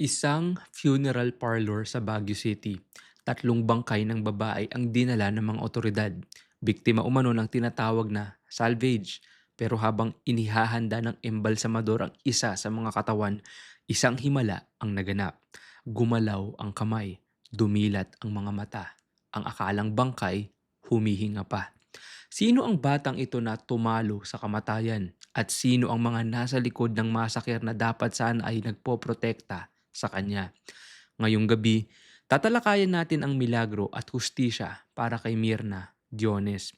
Isang funeral parlor sa Baguio City. Tatlong bangkay ng babae ang dinala ng mga otoridad. Biktima umano ng tinatawag na salvage. Pero habang inihahanda ng embalsamador ang isa sa mga katawan, isang himala ang naganap. Gumalaw ang kamay, dumilat ang mga mata. Ang akalang bangkay, humihinga pa. Sino ang batang ito na tumalo sa kamatayan? At sino ang mga nasa likod ng masakir na dapat sana ay nagpoprotekta sa kanya? Ngayong gabi, tatalakayan natin ang milagro at hustisya para kay Mirna Diones.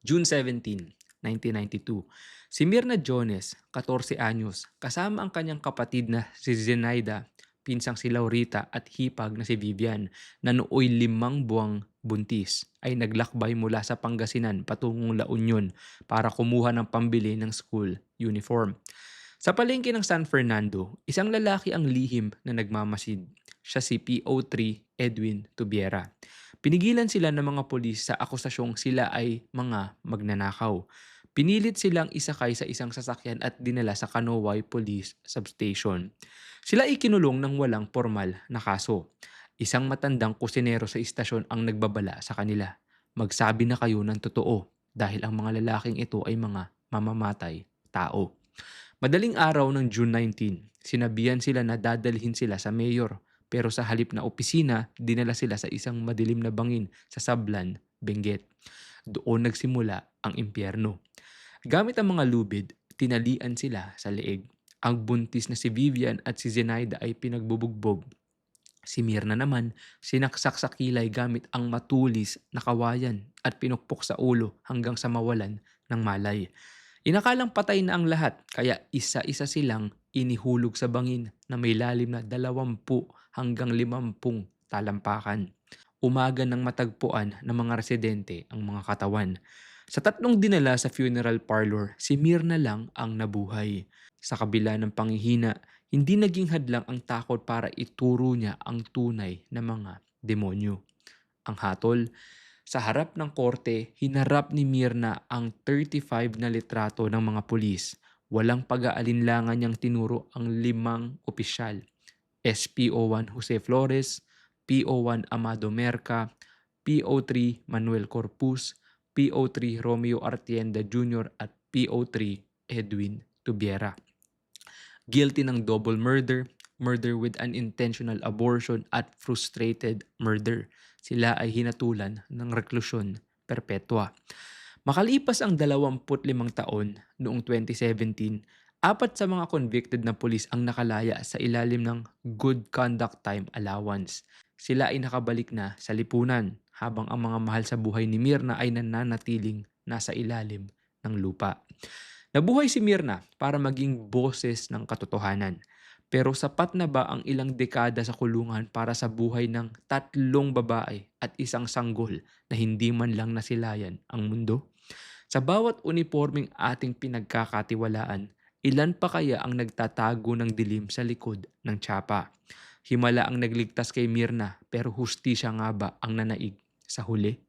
June 17, 1992. Si Mirna Jones, 14 anyos, kasama ang kanyang kapatid na si Zenaida, pinsang si Laurita at hipag na si Vivian, na nooy 5 buwang buntis, ay naglakbay mula sa Pangasinan patungong La Union para kumuha ng pambili ng school uniform. Sa palengke ng San Fernando, isang lalaki ang lihim na nagmamasid. Siya si PO3 Edwin Tubiera. Pinigilan sila ng mga pulis sa akusasyong sila ay mga magnanakaw. Pinilit silang isakay sa isang sasakyan at dinala sa Kanoway Police Substation. Sila ay kinulong ng walang formal na kaso. Isang matandang kusinero sa istasyon ang nagbabala sa kanila. Magsabi na kayo ng totoo dahil ang mga lalaking ito ay mga mamamatay tao. Madaling araw ng June 19, sinabihan sila na dadalhin sila sa mayor, pero sa halip na opisina, dinala sila sa isang madilim na bangin sa Sablan, Benguet. Doon nagsimula ang impyerno. Gamit ang mga lubid, tinalian sila sa leeg. Ang buntis na si Vivian at si Zenaida ay pinagbubugbog. Si Mirna naman, sinaksak sa kilay gamit ang matulis na kawayan at pinukpok sa ulo hanggang sa mawalan ng malay. Inakalang patay na ang lahat, kaya isa-isa silang inihulog sa bangin na may lalim na 20 hanggang 50 talampakan. Umaga ng matagpuan ng mga residente ang mga katawan. Sa tatlong dinala sa funeral parlor, si Mirna lang ang nabuhay. Sa kabila ng panghihina, hindi naging hadlang ang takot para ituro niya ang tunay na mga demonyo. Ang hatol, sa harap ng korte, hinarap ni Mirna ang 35 na litrato ng mga pulis. Walang pag-aalinlangan niyang tinuro ang 5 opisyal. SPO1 Jose Flores, PO1 Amado Merca, PO3 Manuel Corpus, PO3 Romeo Artienda Jr. at PO3 Edwin Tubiera. Guilty ng double murder, murder with an intentional abortion at frustrated murder. Sila ay hinatulan ng reklusyon perpetua. Makalipas ang 25 taon noong 2017, 4 sa mga convicted na pulis ang nakalaya sa ilalim ng Good Conduct Time Allowance. Sila ay nakabalik na sa lipunan habang ang mga mahal sa buhay ni Mirna ay nananatiling nasa ilalim ng lupa. Nabuhay si Mirna para maging boses ng katotohanan. Pero sapat na ba ang ilang dekada sa kulungan para sa buhay ng 3 babae at isang sanggol na hindi man lang nasilayan ang mundo? Sa bawat uniforming ating pinagkakatiwalaan, ilan pa kaya ang nagtatago ng dilim sa likod ng tsapa? Himala ang nagligtas kay Mirna, pero hustisya nga ba ang nanaig sa huli?